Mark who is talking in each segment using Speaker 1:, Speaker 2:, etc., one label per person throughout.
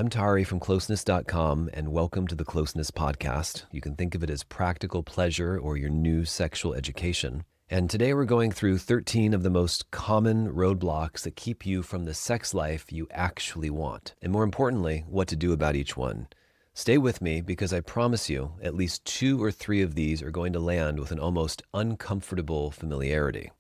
Speaker 1: I'm Tari from Closeness.com, and welcome to the Closeness podcast. You can think of it as practical pleasure or your new sexual education. And today we're going through 13 of the most common roadblocks that keep you from the sex life you actually want. And more importantly, what to do about each one. Stay with me because I promise you at least 2 or 3 of these are going to land with an almost uncomfortable familiarity.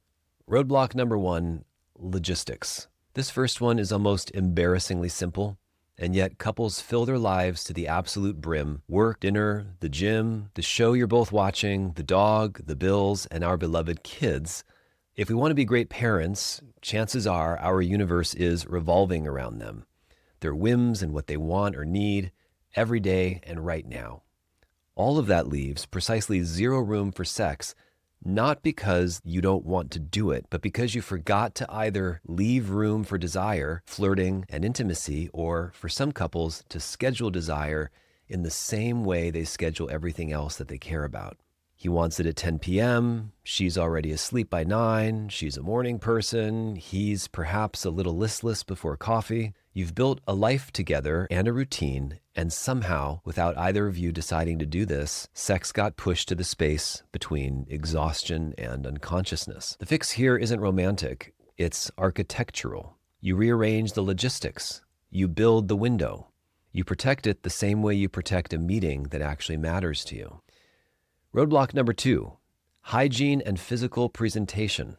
Speaker 1: Roadblock number 1, logistics. This first one is almost embarrassingly simple, and yet couples fill their lives to the absolute brim. Work, dinner, the gym, the show you're both watching, the dog, the bills, and our beloved kids. If we want to be great parents, chances are our universe is revolving around them. Their whims and what they want or need every day and right now. All of that leaves precisely 0 room for sex, not because you don't want to do it, but because you forgot to either leave room for desire, flirting, and intimacy, or for some couples to schedule desire in the same way they schedule everything else that they care about. He wants it at 10 p.m., she's already asleep by 9, she's a morning person, he's perhaps a little listless before coffee. You've built a life together and a routine, and somehow, without either of you deciding to do this, sex got pushed to the space between exhaustion and unconsciousness. The fix here isn't romantic, it's architectural. You rearrange the logistics, you build the window, you protect it the same way you protect a meeting that actually matters to you. Roadblock number 2, hygiene and physical presentation.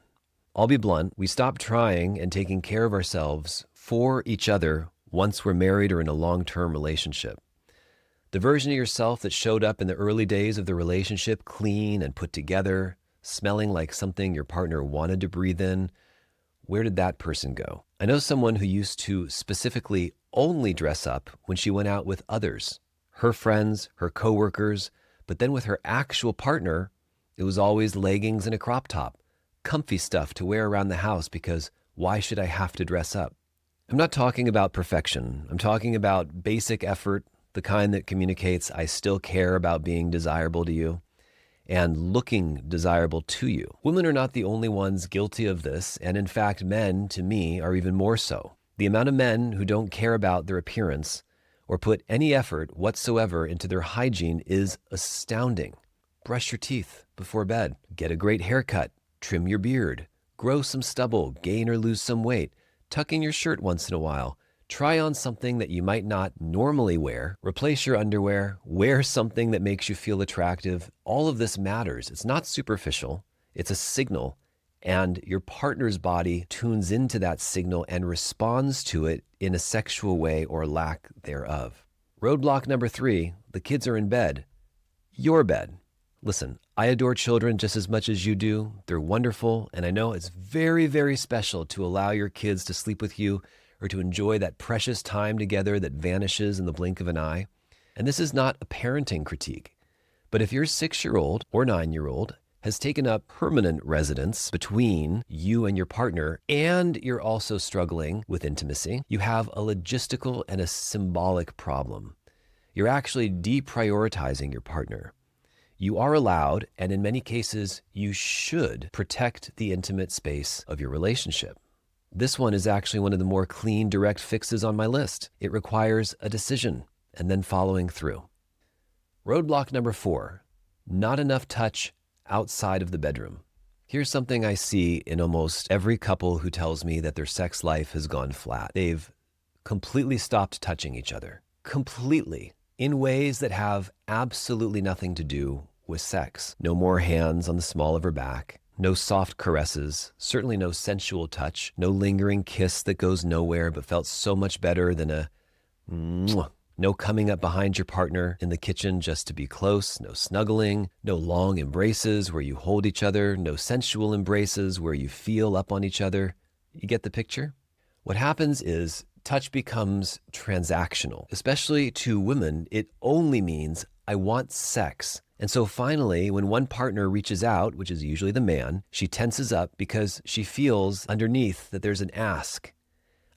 Speaker 1: I'll be blunt, we stop trying and taking care of ourselves for each other once we're married or in a long-term relationship. The version of yourself that showed up in the early days of the relationship, clean and put together, smelling like something your partner wanted to breathe in, where did that person go? I know someone who used to specifically only dress up when she went out with others, her friends, her coworkers, but then with her actual partner, it was always leggings and a crop top, comfy stuff to wear around the house because why should I have to dress up? I'm not talking about perfection. I'm talking about basic effort, the kind that communicates I still care about being desirable to you and looking desirable to you. Women are not the only ones guilty of this, and in fact, men, to me, are even more so. The amount of men who don't care about their appearance or put any effort whatsoever into their hygiene is astounding. Brush your teeth before bed, get a great haircut, trim your beard, grow some stubble, gain or lose some weight, tuck in your shirt once in a while, try on something that you might not normally wear, replace your underwear, wear something that makes you feel attractive. All of this matters. It's not superficial. It's a signal, and your partner's body tunes into that signal and responds to it in a sexual way or lack thereof. Roadblock number 3, the kids are in bed. Your bed. Listen, I adore children just as much as you do. They're wonderful, and I know it's very, very special to allow your kids to sleep with you or to enjoy that precious time together that vanishes in the blink of an eye. And this is not a parenting critique, but if your 6-year-old or 9-year-old has taken up permanent residence between you and your partner, and you're also struggling with intimacy, you have a logistical and a symbolic problem. You're actually deprioritizing your partner. You are allowed, and in many cases, you should protect the intimate space of your relationship. This one is actually one of the more clean, direct fixes on my list. It requires a decision and then following through. Roadblock number 4, not enough touch outside of the bedroom. Here's something I see in almost every couple who tells me that their sex life has gone flat. They've completely stopped touching each other. Completely. In ways that have absolutely nothing to do with sex. No more hands on the small of her back. No soft caresses. Certainly no sensual touch. No lingering kiss that goes nowhere but felt so much better than a mwah. No coming up behind your partner in the kitchen just to be close, no snuggling, no long embraces where you hold each other, no sensual embraces where you feel up on each other. You get the picture? What happens is touch becomes transactional. Especially to women, it only means I want sex. And so finally, when one partner reaches out, which is usually the man, she tenses up because she feels underneath that there's an ask.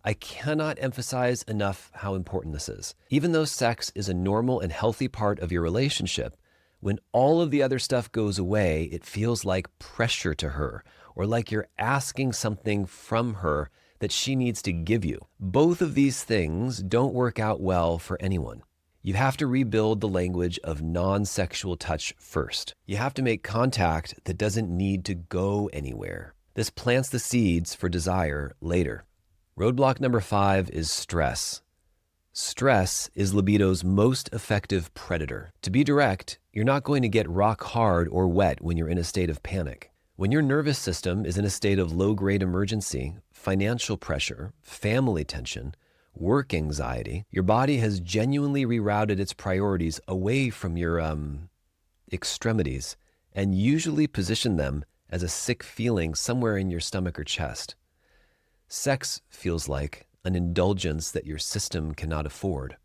Speaker 1: I cannot emphasize enough how important this is. Even though sex is a normal and healthy part of your relationship, when all of the other stuff goes away, it feels like pressure to her, or like you're asking something from her that she needs to give you. Both of these things don't work out well for anyone. You have to rebuild the language of non-sexual touch first. You have to make contact that doesn't need to go anywhere. This plants the seeds for desire later. Roadblock number 5 is stress. Stress is libido's most effective predator. To be direct, you're not going to get rock hard or wet when you're in a state of panic. When your nervous system is in a state of low-grade emergency, financial pressure, family tension, work anxiety, your body has genuinely rerouted its priorities away from your extremities and usually positioned them as a sick feeling somewhere in your stomach or chest. Sex feels like an indulgence that your system cannot afford.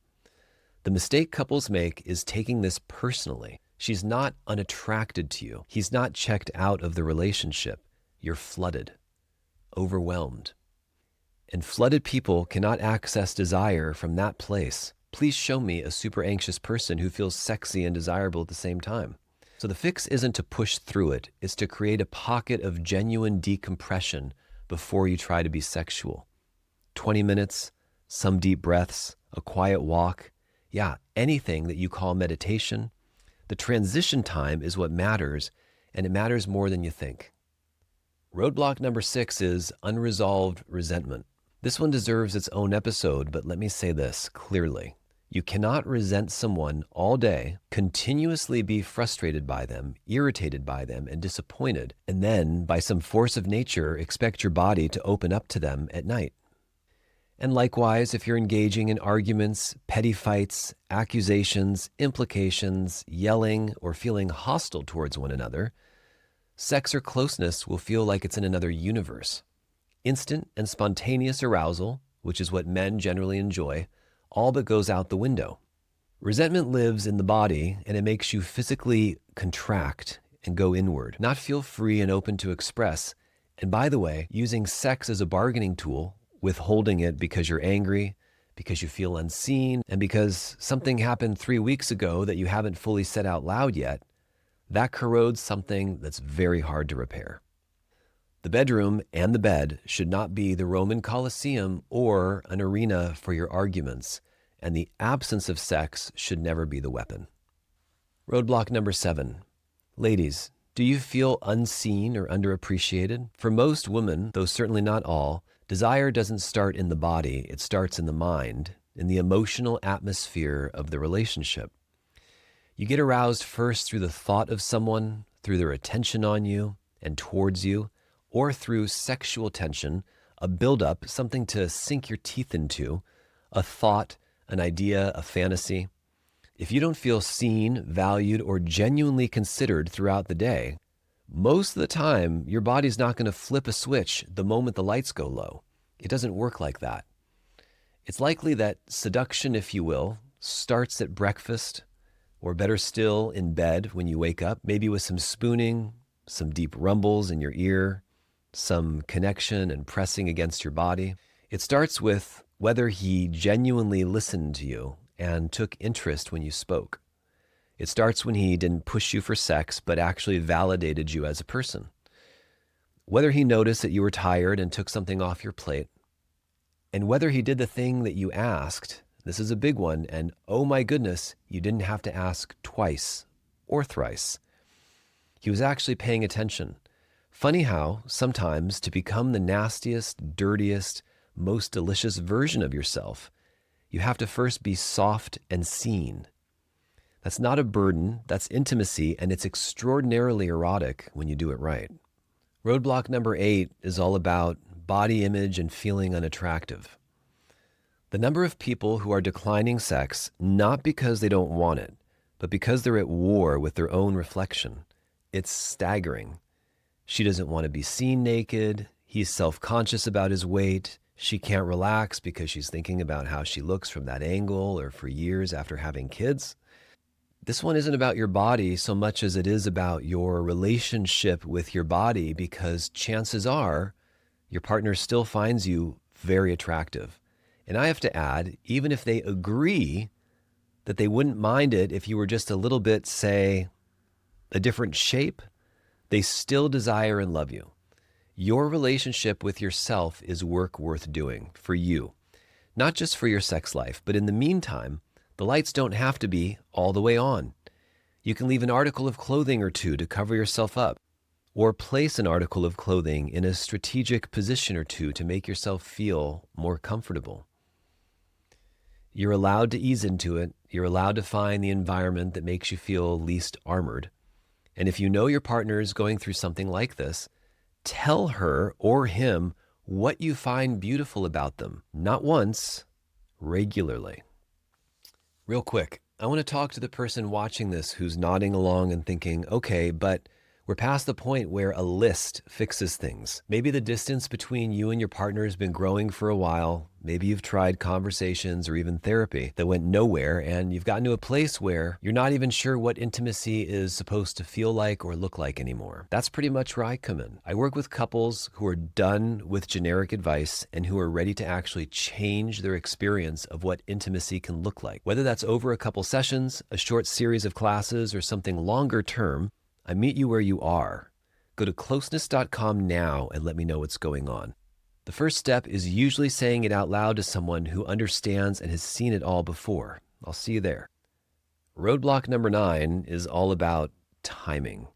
Speaker 1: The mistake couples make is taking this personally. She's not unattracted to you. He's not checked out of the relationship. You're flooded, overwhelmed. And flooded people cannot access desire from that place. Please show me a super anxious person who feels sexy and desirable at the same time. So the fix isn't to push through it. It's to create a pocket of genuine decompression before you try to be sexual. 20 minutes, some deep breaths, a quiet walk. Yeah, anything that you call meditation. The transition time is what matters, and it matters more than you think. Roadblock number 6 is unresolved resentment. This one deserves its own episode, but let me say this clearly. You cannot resent someone all day, continuously be frustrated by them, irritated by them, and disappointed, and then, by some force of nature, expect your body to open up to them at night. And likewise, if you're engaging in arguments, petty fights, accusations, implications, yelling, or feeling hostile towards one another, sex or closeness will feel like it's in another universe. Instant and spontaneous arousal, which is what men generally enjoy, all but goes out the window. Resentment lives in the body, and it makes you physically contract and go inward, not feel free and open to express. And by the way, using sex as a bargaining tool, withholding it because you're angry, because you feel unseen, and because something happened 3 weeks ago that you haven't fully said out loud yet, that corrodes something that's very hard to repair. The bedroom and the bed should not be the Roman Colosseum or an arena for your arguments, and the absence of sex should never be the weapon. Roadblock number 7. Ladies, do you feel unseen or underappreciated? For most women, though certainly not all, desire doesn't start in the body, it starts in the mind, in the emotional atmosphere of the relationship. You get aroused first through the thought of someone, through their attention on you and towards you, or through sexual tension, a buildup, something to sink your teeth into, a thought, an idea, a fantasy. If you don't feel seen, valued, or genuinely considered throughout the day, most of the time, your body's not going to flip a switch the moment the lights go low. It doesn't work like that. It's likely that seduction, if you will, starts at breakfast, or better still, in bed when you wake up, maybe with some spooning, some deep rumbles in your ear, some connection and pressing against your body. It starts with whether he genuinely listened to you and took interest when you spoke. It starts when he didn't push you for sex, but actually validated you as a person. Whether he noticed that you were tired and took something off your plate, and whether he did the thing that you asked. This is a big one, and oh my goodness, you didn't have to ask twice or thrice. He was actually paying attention. Funny how, sometimes, to become the nastiest, dirtiest, most delicious version of yourself, you have to first be soft and seen. That's not a burden, that's intimacy, and it's extraordinarily erotic when you do it right. Roadblock number 8 is all about body image and feeling unattractive. The number of people who are declining sex, not because they don't want it, but because they're at war with their own reflection. It's staggering. She doesn't want to be seen naked. He's self-conscious about his weight. She can't relax because she's thinking about how she looks from that angle or for years after having kids. This one isn't about your body so much as it is about your relationship with your body, because chances are your partner still finds you very attractive. And I have to add, even if they agree that they wouldn't mind it if you were just a little bit, say, a different shape, they still desire and love you. Your relationship with yourself is work worth doing for you, not just for your sex life, but in the meantime, the lights don't have to be all the way on. You can leave an article of clothing or two to cover yourself up, or place an article of clothing in a strategic position or two to make yourself feel more comfortable. You're allowed to ease into it. You're allowed to find the environment that makes you feel least armored. And if you know your partner is going through something like this, tell her or him what you find beautiful about them, not once, regularly. Real quick, I want to talk to the person watching this who's nodding along and thinking, okay, but we're past the point where a list fixes things. Maybe the distance between you and your partner has been growing for a while. Maybe you've tried conversations or even therapy that went nowhere, and you've gotten to a place where you're not even sure what intimacy is supposed to feel like or look like anymore. That's pretty much where I come in. I work with couples who are done with generic advice and who are ready to actually change their experience of what intimacy can look like. Whether that's over a couple sessions, a short series of classes, or something longer term, I meet you where you are. Go to closeness.com now and let me know what's going on. The first step is usually saying it out loud to someone who understands and has seen it all before. I'll see you there. Roadblock number 9 is all about timing.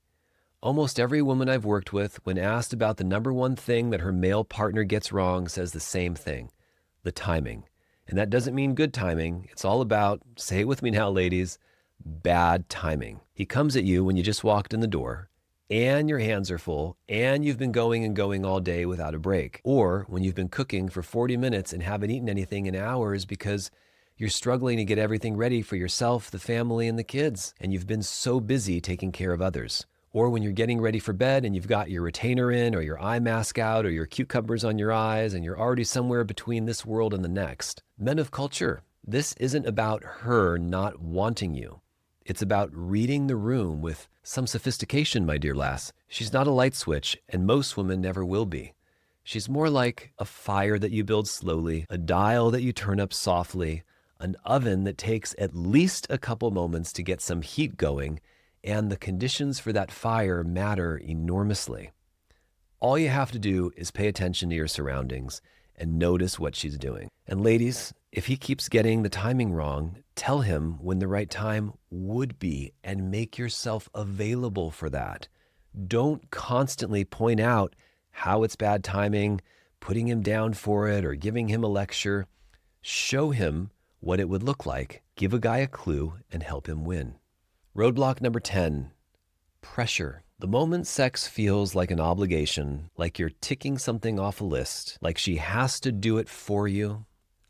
Speaker 1: Almost every woman I've worked with, when asked about the number one thing that her male partner gets wrong, says the same thing: the timing. And that doesn't mean good timing. It's all about, say it with me now, ladies, bad timing. He comes at you when you just walked in the door and your hands are full and you've been going and going all day without a break. Or when you've been cooking for 40 minutes and haven't eaten anything in hours because you're struggling to get everything ready for yourself, the family, and the kids, and you've been so busy taking care of others. Or when you're getting ready for bed and you've got your retainer in or your eye mask out or your cucumbers on your eyes and you're already somewhere between this world and the next. Men of culture, this isn't about her not wanting you. It's about reading the room with some sophistication, my dear lass. She's not a light switch, and most women never will be. She's more like a fire that you build slowly, a dial that you turn up softly, an oven that takes at least a couple moments to get some heat going, and the conditions for that fire matter enormously. All you have to do is pay attention to your surroundings and notice what she's doing. And ladies, if he keeps getting the timing wrong, tell him when the right time would be and make yourself available for that. Don't constantly point out how it's bad timing, putting him down for it, or giving him a lecture. Show him what it would look like. Give a guy a clue and help him win. Roadblock number 10, pressure. The moment sex feels like an obligation, like you're ticking something off a list, like she has to do it for you,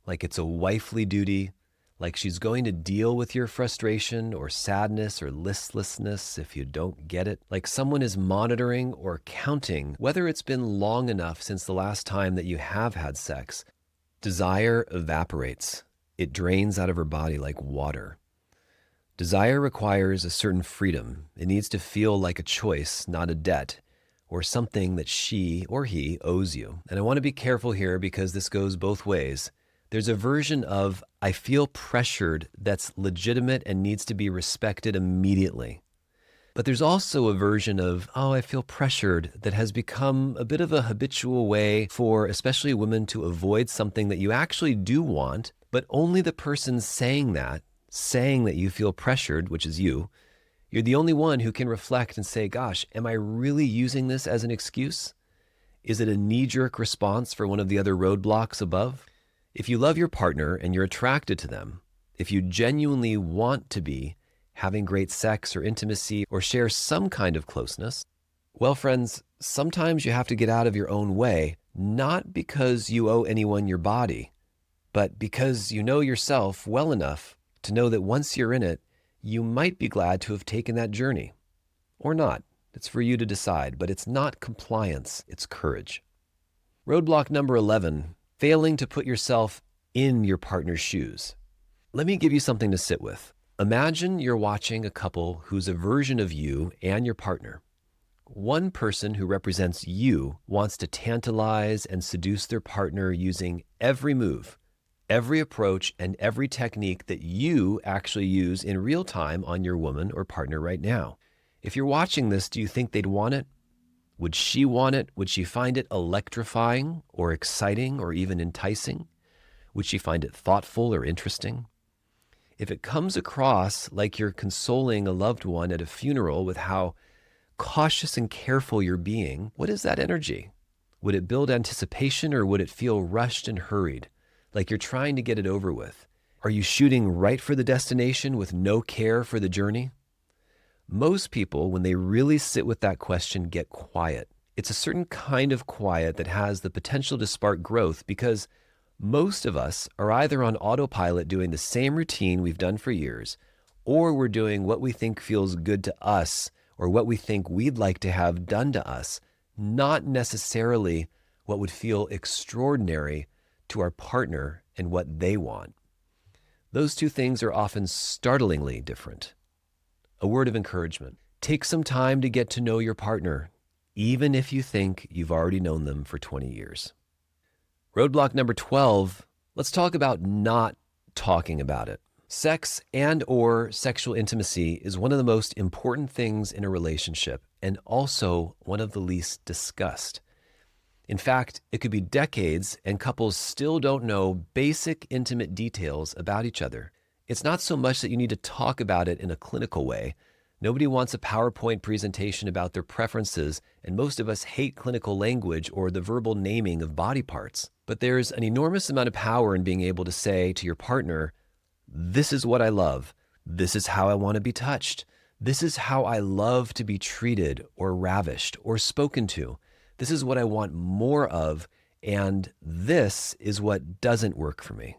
Speaker 1: like it's a wifely duty, like she's going to deal with your frustration or sadness or listlessness if you don't get it, like someone is monitoring or counting whether it's been long enough since the last time that you have had sex. Desire evaporates. It drains out of her body like water. Desire requires a certain freedom. It needs to feel like a choice, not a debt, or something that she or he owes you. And I want to be careful here because this goes both ways. There's a version of, I feel pressured, that's legitimate and needs to be respected immediately. But there's also a version of, I feel pressured, that has become a bit of a habitual way for especially women to avoid something that you actually do want, but only the person saying that you feel pressured, which is you're the only one who can reflect and say, gosh, am I really using this as an excuse? Is it a knee-jerk response for one of the other roadblocks above? If you love your partner and you're attracted to them, if you genuinely want to be having great sex or intimacy or share some kind of closeness, well, friends, sometimes you have to get out of your own way, not because you owe anyone your body, but because you know yourself well enough to know that once you're in it, you might be glad to have taken that journey. Or not. It's for you to decide, but it's not compliance, it's courage. Roadblock number 11, failing to put yourself in your partner's shoes. Let me give you something to sit with. Imagine you're watching a couple who's a version of you and your partner. One person who represents you wants to tantalize and seduce their partner using every move, every approach, and every technique that you actually use in real time on your woman or partner right now. If you're watching this, do you think they'd want it? Would she want it? Would she find it electrifying or exciting or even enticing? Would she find it thoughtful or interesting? If it comes across like you're consoling a loved one at a funeral with how cautious and careful you're being, what is that energy? Would it build anticipation or would it feel rushed and hurried, like you're trying to get it over with? Are you shooting right for the destination with no care for the journey? Most people, when they really sit with that question, get quiet. It's a certain kind of quiet that has the potential to spark growth because most of us are either on autopilot doing the same routine we've done for years, or we're doing what we think feels good to us or what we think we'd like to have done to us, not necessarily what would feel extraordinary to our partner and what they want. Those two things are often startlingly different. A word of encouragement. Take some time to get to know your partner, even if you think you've already known them for 20 years. Roadblock number 12, let's talk about not talking about it. Sex and or sexual intimacy is one of the most important things in a relationship and also one of the least discussed. In fact, it could be decades and couples still don't know basic intimate details about each other. It's not so much that you need to talk about it in a clinical way. Nobody wants a PowerPoint presentation about their preferences, and most of us hate clinical language or the verbal naming of body parts. But there's an enormous amount of power in being able to say to your partner, this is what I love. This is how I want to be touched. This is how I love to be treated or ravished or spoken to. This is what I want more of, and this is what doesn't work for me.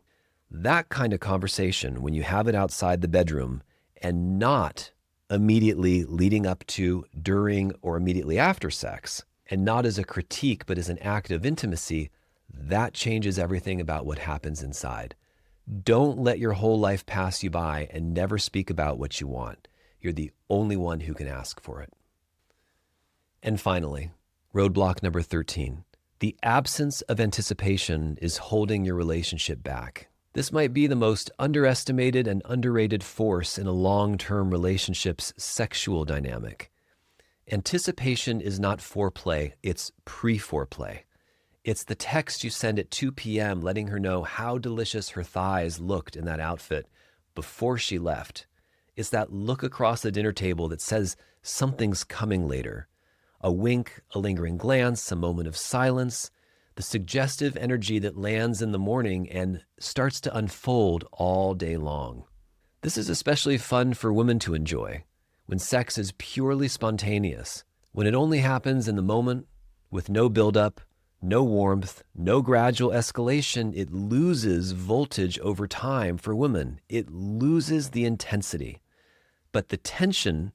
Speaker 1: That kind of conversation, when you have it outside the bedroom and not immediately leading up to, during, or immediately after sex, and not as a critique, but as an act of intimacy, that changes everything about what happens inside. Don't let your whole life pass you by and never speak about what you want. You're the only one who can ask for it. And finally, roadblock number 13. The absence of anticipation is holding your relationship back. This might be the most underestimated and underrated force in a long-term relationship's sexual dynamic. Anticipation is not foreplay, it's pre-foreplay. It's the text you send at 2 p.m. letting her know how delicious her thighs looked in that outfit before she left. It's that look across the dinner table that says something's coming later. A wink, a lingering glance, a moment of silence, the suggestive energy that lands in the morning and starts to unfold all day long. This is especially fun for women to enjoy when sex is purely spontaneous, when it only happens in the moment with no buildup, no warmth, no gradual escalation. It loses voltage over time for women. It loses the intensity. But the tension,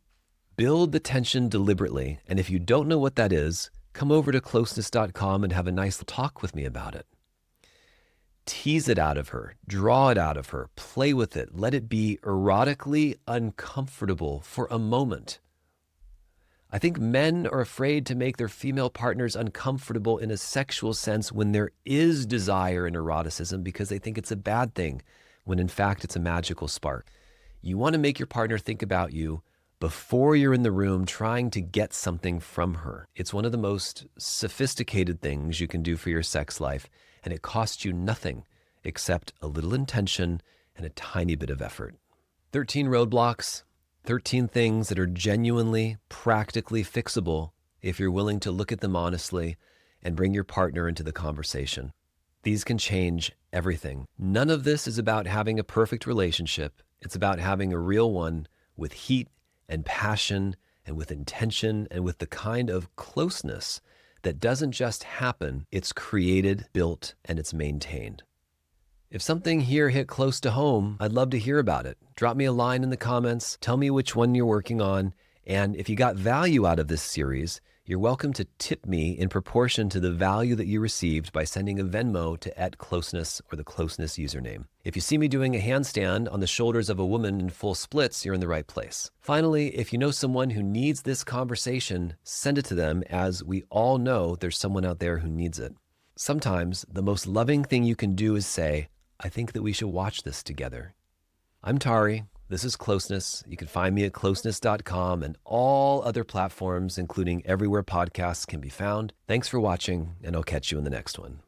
Speaker 1: build the tension deliberately. And if you don't know what that is, come over to Closeness.com and have a nice talk with me about it. Tease it out of her, draw it out of her, play with it, let it be erotically uncomfortable for a moment. I think men are afraid to make their female partners uncomfortable in a sexual sense when there is desire and eroticism because they think it's a bad thing, when in fact it's a magical spark. You want to make your partner think about you before you're in the room trying to get something from her. It's one of the most sophisticated things you can do for your sex life, and it costs you nothing except a little intention and a tiny bit of effort. 13 roadblocks, 13 things that are genuinely, practically fixable if you're willing to look at them honestly and bring your partner into the conversation. These can change everything. None of this is about having a perfect relationship. It's about having a real one with heat and passion and with intention and with the kind of closeness that doesn't just happen, it's created, built, and it's maintained. If something here hit close to home, I'd love to hear about it. Drop me a line in the comments, tell me which one you're working on, and if you got value out of this series, you're welcome to tip me in proportion to the value that you received by sending a Venmo to @Closeness or the Closeness username. If you see me doing a handstand on the shoulders of a woman in full splits, you're in the right place. Finally, if you know someone who needs this conversation, send it to them, as we all know there's someone out there who needs it. Sometimes the most loving thing you can do is say, I think that we should watch this together. I'm Tari. This is Closeness. You can find me at closeness.com and all other platforms, including everywhere podcasts can be found. Thanks for watching, and I'll catch you in the next one.